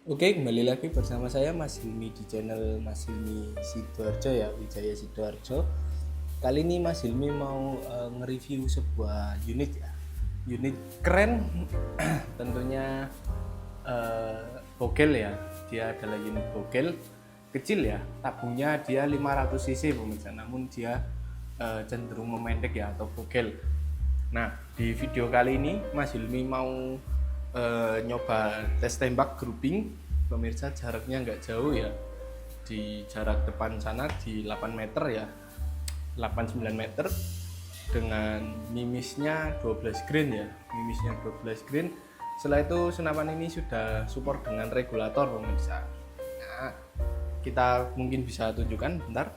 Oke, kembali lagi bersama saya Mas Hilmi di channel Mas Hilmi Sidoarjo ya, Wijaya Sidoarjo. Kali ini Mas Hilmi mau nge-review sebuah unit ya. Unit keren, tentunya bogel ya. Dia adalah unit bogel kecil ya. Tabungnya dia 500 cc pemirsa, namun dia cenderung memendek ya atau bogel. Nah, di video kali ini Mas Hilmi mau nyoba tes tembak grouping pemirsa, jaraknya nggak jauh ya, di jarak depan sana di 8 meter ya, 8-9 meter dengan mimisnya 12 grain ya, mimisnya 12 grain. Setelah itu senapan ini sudah support dengan regulator pemirsa. Nah, kita mungkin bisa tunjukkan bentar.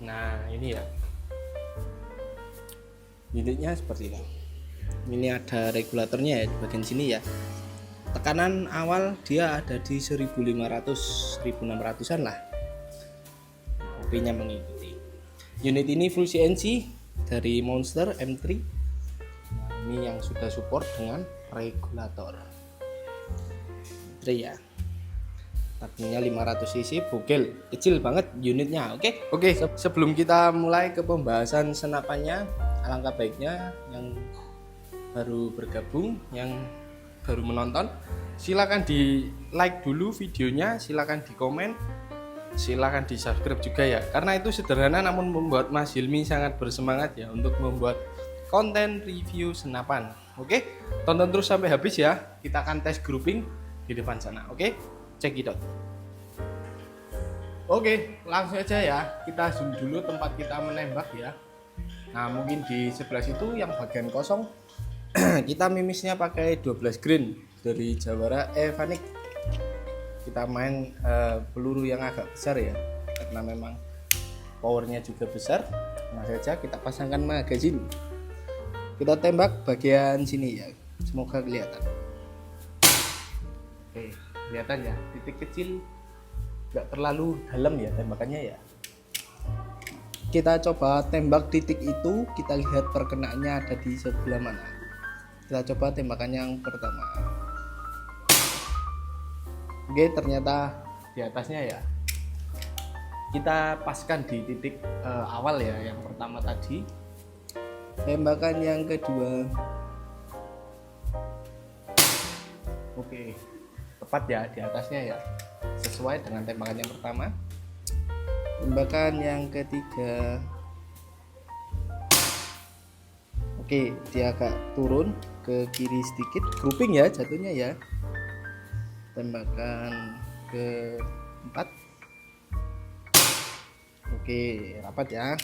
Nah, ini ya unitnya seperti ini. Ini ada regulatornya ya di bagian sini ya. Tekanan awal dia ada di 1500 1600-an lah. OP-nya mengikuti. Unit ini full CNC dari Monster M3. Nah, ini yang sudah support dengan regulator. M3 ya. Tabungnya 500 cc, bogel, kecil banget unitnya. Oke, sebelum kita mulai ke pembahasan senapannya, alangkah baiknya yang baru bergabung, yang baru menonton, silakan di like dulu videonya, silakan di komen, silakan di subscribe juga ya, karena itu sederhana namun membuat Mas Hilmi sangat bersemangat ya untuk membuat konten review senapan. Oke, tonton terus sampai habis ya. Kita akan tes grouping di depan sana. Oke, check it out. Oke, langsung aja ya, kita zoom dulu tempat kita menembak ya. Nah, mungkin di sebelah situ yang bagian kosong kita mimisnya pakai 12 grain dari Jawara Vanik. Kita main peluru yang agak besar ya, karena memang powernya juga besar. Nah saja kita pasangkan magazine. Kita tembak bagian sini ya, semoga kelihatan. Oke, kelihatan ya, titik kecil, nggak terlalu dalam ya tembakannya ya. Kita coba tembak titik itu, kita lihat perkenaannya ada di sebelah mana. Kita coba tembakan yang pertama. Oke, ternyata di atasnya ya. Kita paskan di titik awal ya, yang pertama tadi. Tembakan yang kedua. Oke, tepat ya di atasnya ya, sesuai dengan tembakan yang pertama. Tembakan yang ketiga. Oke, dia agak turun ke kiri sedikit, grouping ya jatuhnya ya. Tembakan keempat. Oke, rapat ya.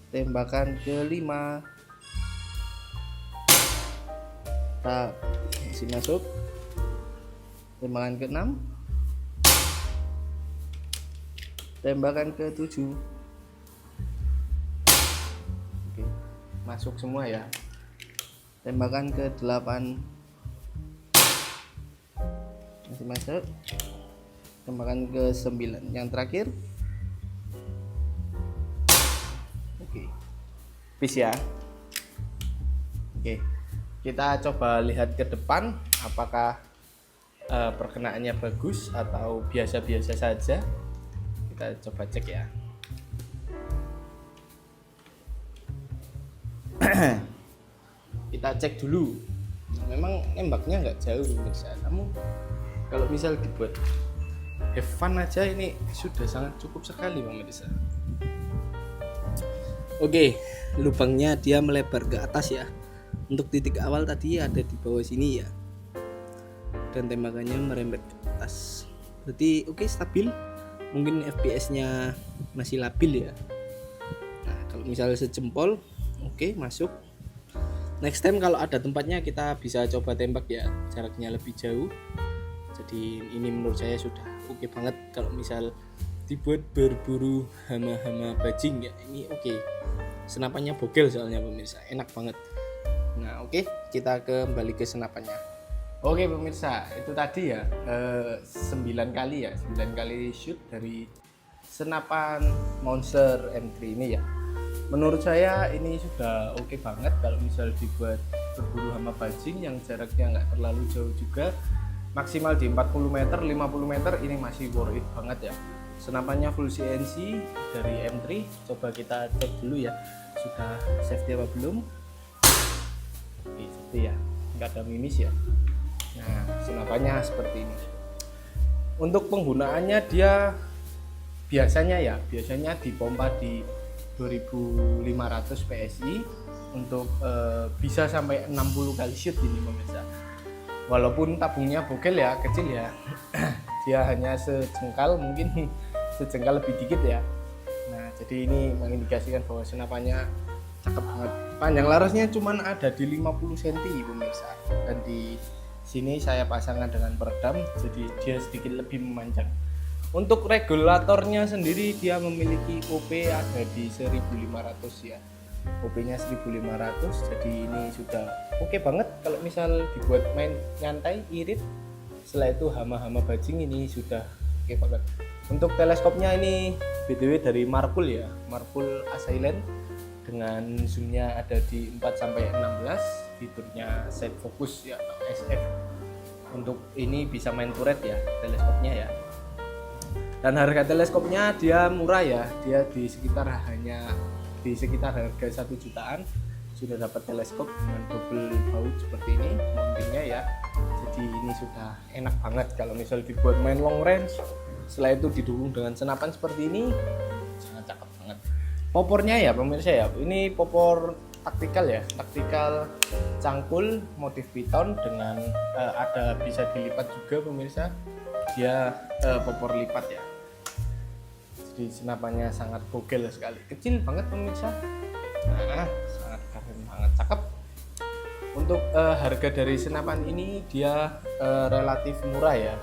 Tembakan kelima. Tak, masih masuk. Tembakan keenam. Tembakan ke-7. Oke, masuk semua ya. Tembakan ke-8 masih masuk. Tembakan ke-9 yang terakhir. Oke, bis ya. Oke, kita coba lihat ke depan apakah perkenaannya bagus atau biasa-biasa saja. Kita coba cek ya. Kita cek dulu. Memang nembaknya nggak jauh pemirsa, namun kalau misal dibuat have fun aja ini sudah sangat cukup sekali pemirsa. Oke, lubangnya dia melebar ke atas ya. Untuk titik awal tadi ada di bawah sini ya, dan tembakannya merembet ke atas. Berarti oke, stabil. Mungkin FPS-nya masih labil ya. Nah, kalau misalnya sejempol, oke, masuk. Next time kalau ada tempatnya kita bisa coba tembak ya, jaraknya lebih jauh. Jadi ini menurut saya sudah oke banget kalau misal dibuat berburu hama-hama bajing ya. Ini oke. Senapannya bogel soalnya pemirsa, enak banget. Nah, oke, kita kembali ke senapannya. Oke pemirsa, itu tadi ya 9 kali ya, 9 kali shoot dari senapan Monster M3 ini ya. Menurut saya ini sudah oke banget kalau misal dibuat berburu hama bajing yang jaraknya nggak terlalu jauh juga, maksimal di 40 meter 50 meter, ini masih worth it banget ya. Senapannya full CNC dari M3. Coba kita cek dulu ya, sudah safety apa belum. Oke, safety ya, nggak ada mimis ya. Nah, senapannya seperti ini. Untuk penggunaannya dia biasanya dipompa di 2500 PSI untuk bisa sampai 60 kali shoot ini pemirsa. Walaupun tabungnya bogel ya, kecil ya. Dia hanya sejengkal, mungkin sejengkal lebih dikit ya. Nah, jadi ini mengindikasikan bahwa senapannya cakep banget. Panjang larasnya cuman ada di 50 cm pemirsa. Dan di sini saya pasangkan dengan peredam, jadi dia sedikit lebih memanjang. Untuk regulatornya sendiri dia memiliki OP ada di 1500 ya. OP-nya 1500, jadi ini sudah oke banget kalau misal dibuat main nyantai, irit. Setelah itu hama-hama bajing ini sudah oke banget. Untuk teleskopnya ini BTW dari Marpul ya, Marpul Asylent dengan zoomnya ada di 4-16, fiturnya side focus ya atau SF. Untuk ini bisa main turret ya teleskopnya ya. Dan harga teleskopnya dia murah ya, dia di sekitar harga 1 jutaan sudah dapat teleskop dengan double baut seperti ini mountingnya ya. Jadi ini sudah enak banget kalau misal dibuat main long range. Setelah itu didukung dengan senapan seperti ini, sangat cakep banget. Popornya ya pemirsa ya, ini popor taktikal ya, taktikal cangkul motif piton dengan ada bisa dilipat juga pemirsa. Dia popor lipat ya. Jadi senapannya sangat bogel sekali, kecil banget pemirsa. Nah, sangat keren banget, cakep. Untuk harga dari senapan ini dia relatif murah ya.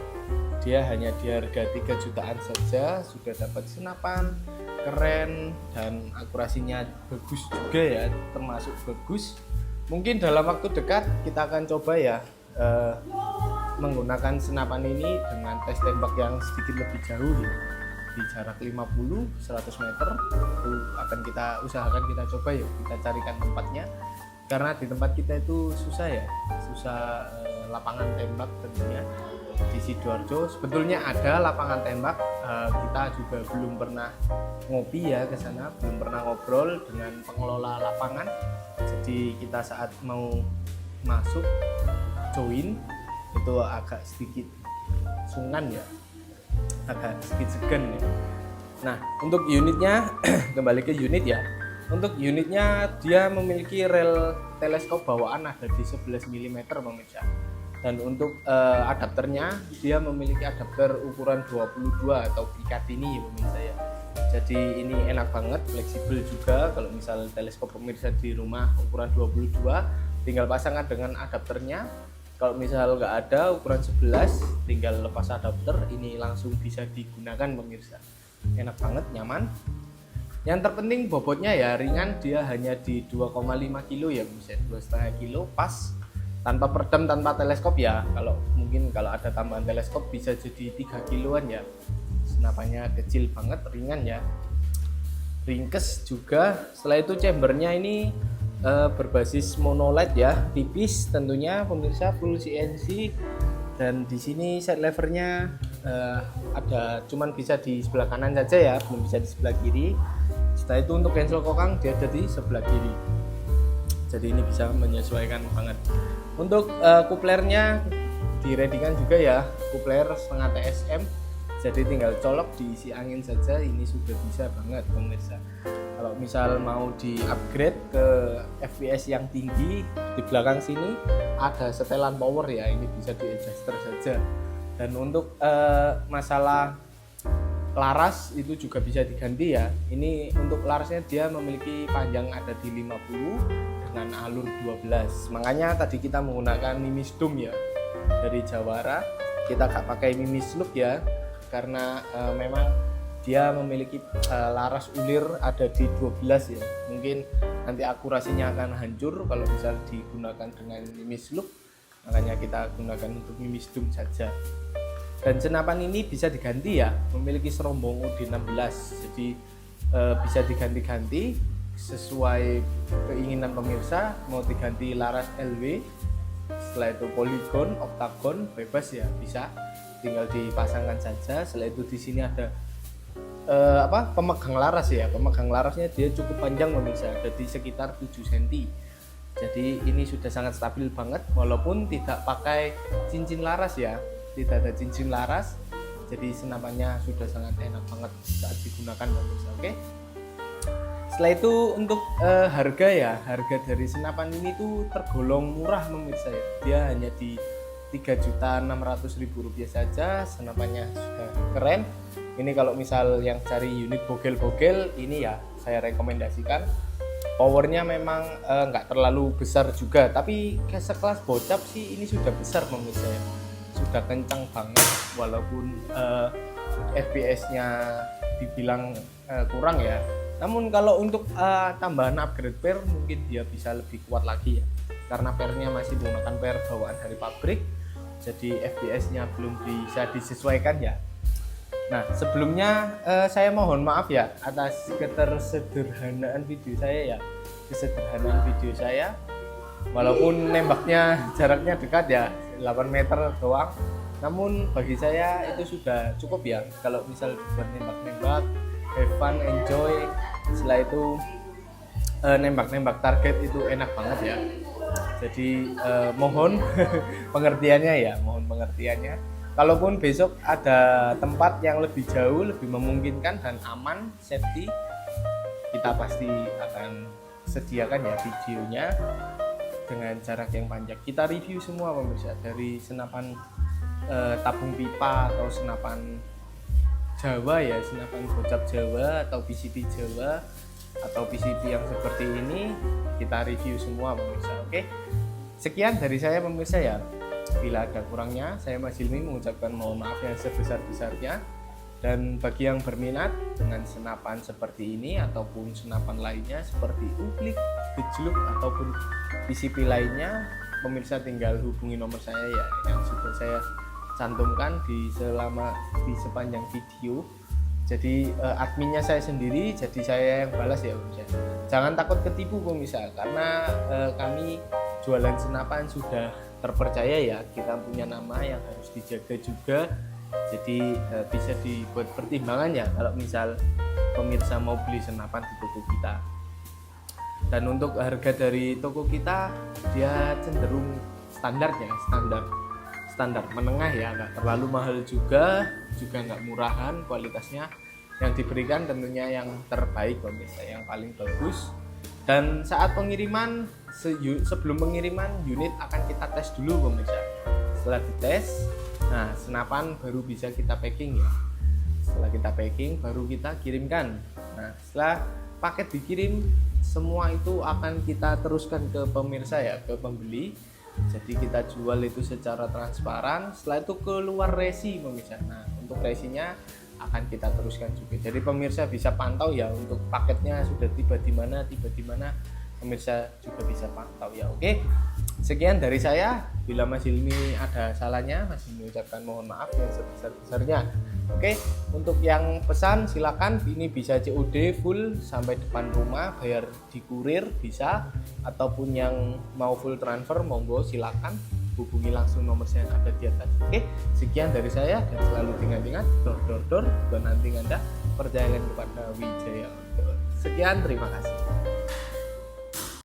Dia hanya di harga 3 jutaan saja sudah dapat senapan keren dan akurasinya bagus juga ya, termasuk bagus. Mungkin dalam waktu dekat kita akan coba ya menggunakan senapan ini dengan tes tembak yang sedikit lebih jauh ya, di jarak 50-100 meter. Itu akan kita usahakan, kita coba yuk, kita carikan tempatnya, karena di tempat kita itu susah lapangan tembak tentunya. Di Sidoarjo sebetulnya ada lapangan tembak, kita juga belum pernah ngopi ya ke sana, belum pernah ngobrol dengan pengelola lapangan. Jadi kita saat mau masuk join itu agak sedikit sungkan ya, agak sedikit segan ya. Nah, untuk unitnya kembali ke unit ya. Untuk unitnya dia memiliki rel teleskop bawaan ada di 11 mm pemirsa. Dan untuk adapternya dia memiliki adapter ukuran 22 atau Picatinny pemirsa ya. Jadi ini enak banget, fleksibel juga. Kalau misal teleskop pemirsa di rumah ukuran 22, tinggal pasangkan dengan adapternya. Kalau misal nggak ada ukuran 11, tinggal lepas adapter, ini langsung bisa digunakan pemirsa. Enak banget, nyaman. Yang terpenting bobotnya ya ringan, dia hanya di 2,5 kilo ya pemirsa, 2,5 kilo pas. Tanpa peredam, tanpa teleskop ya. Kalau ada tambahan teleskop bisa jadi 3 kiloan ya. Senapannya kecil banget, ringan ya, ringkes juga. Setelah itu chambernya ini berbasis monolight ya, tipis tentunya pemirsa, full CNC. Dan di sini set levernya ada, cuman bisa di sebelah kanan saja ya, belum bisa di sebelah kiri. Setelah itu untuk cancel kokang dia ada di sebelah kiri. Jadi ini bisa menyesuaikan banget. Untuk kuplernya direadikan juga ya, kupler setengah TSM. Jadi tinggal colok diisi angin saja, ini sudah bisa banget pemirsa. Kalau misal mau di upgrade ke FPS yang tinggi, di belakang sini ada setelan power ya, ini bisa di adjuster saja. Dan untuk masalah laras itu juga bisa diganti ya. Ini untuk larasnya dia memiliki panjang ada di 50 dengan alur 12. Makanya tadi kita menggunakan mimis dum ya dari Jawara. Kita gak pakai mimis loop ya, karena memang dia memiliki laras ulir ada di 12 ya. Mungkin nanti akurasinya akan hancur kalau misal digunakan dengan mimis loop. Makanya kita gunakan untuk mimis dum saja. Dan senapan ini bisa diganti ya, memiliki serombong UD16, jadi bisa diganti-ganti. sesuai keinginan pemirsa, mau diganti laras LW, setelah itu poligon, oktagon, bebas ya, bisa tinggal dipasangkan saja. Setelah itu di sini ada pemegang laras ya. Pemegang larasnya dia cukup panjang pemirsa, jadi sekitar 7 cm. Jadi ini sudah sangat stabil banget walaupun tidak pakai cincin laras ya, tidak ada cincin laras. Jadi senapannya sudah sangat enak banget saat digunakan pemirsa. Oke. Setelah itu untuk harga ya, harga dari senapan ini tuh tergolong murah pemirsa ya. Dia hanya di Rp3.600.000 saja. Senapannya sudah keren. Ini kalau misal yang cari unit bogel-bogel ini ya saya rekomendasikan. Powernya memang nggak terlalu besar juga, tapi sekelas bocap sih ini sudah besar pemirsa ya. Sudah kencang banget walaupun FPS-nya dibilang kurang ya. Namun kalau untuk tambahan upgrade pair mungkin dia bisa lebih kuat lagi ya, karena pairnya masih menggunakan pair bawaan dari pabrik, jadi FPS-nya belum bisa disesuaikan ya. Nah sebelumnya saya mohon maaf ya atas ketersederhanaan video saya ya, kesederhanaan video saya, walaupun nembaknya jaraknya dekat ya 8 meter doang, namun bagi saya itu sudah cukup ya. Kalau misal buat nembak-nembak, have fun, enjoy. Setelah itu nembak-nembak target itu enak banget ya. Jadi mohon pengertiannya ya, mohon pengertiannya. Kalaupun besok ada tempat yang lebih jauh, lebih memungkinkan dan aman, safety, kita pasti akan sediakan ya videonya dengan jarak yang panjang. Kita review semua pemirsa, dari senapan tabung pipa atau senapan Jawa ya, senapan bocap Jawa atau PCP Jawa atau PCP yang seperti ini, kita review semua pemirsa. Oke, sekian dari saya pemirsa ya. Bila ada kurangnya, saya Mas Hilmi mengucapkan mohon maaf yang sebesar-besarnya. Dan bagi yang berminat dengan senapan seperti ini ataupun senapan lainnya seperti Uplik, Gejluk ataupun PCP lainnya, pemirsa tinggal hubungi nomor saya ya yang sudah saya cantumkan di sepanjang video. Jadi adminnya saya sendiri, jadi saya yang balas ya pemirsa. Jangan takut ketipu pemirsa, karena kami jualan senapan sudah terpercaya ya, kita punya nama yang harus dijaga juga. Jadi bisa dibuat pertimbangan ya kalau misal pemirsa mau beli senapan di toko kita. Dan untuk harga dari toko kita dia cenderung standarnya, standar menengah ya, nggak terlalu mahal juga nggak murahan. Kualitasnya yang diberikan tentunya yang terbaik pemirsa, yang paling bagus. Dan saat pengiriman, sebelum pengiriman unit akan kita tes dulu pemirsa. Setelah dites, nah senapan baru bisa kita packing ya. Setelah kita packing baru kita kirimkan. Nah setelah paket dikirim, semua itu akan kita teruskan ke pemirsa ya, ke pembeli. Jadi kita jual itu secara transparan. Setelah itu keluar resi pemirsa. Nah untuk resinya akan kita teruskan juga. Jadi pemirsa bisa pantau ya, untuk paketnya sudah tiba di mana, pemirsa juga bisa pantau ya. Oke, sekian dari saya. Bila Mas Hilmi ada salahnya, Mas Hilmi ucapkan mohon maaf yang sebesar-besarnya. Oke, untuk yang pesan silakan, ini bisa COD full sampai depan rumah, bayar di kurir bisa, ataupun yang mau full transfer monggo silakan hubungi langsung nomor saya yang ada di atas. Oke, sekian dari saya, dan selalu ingat-ingat dor bukan nanti Anda percayakan kepada Wijaya. Sekian, terima kasih.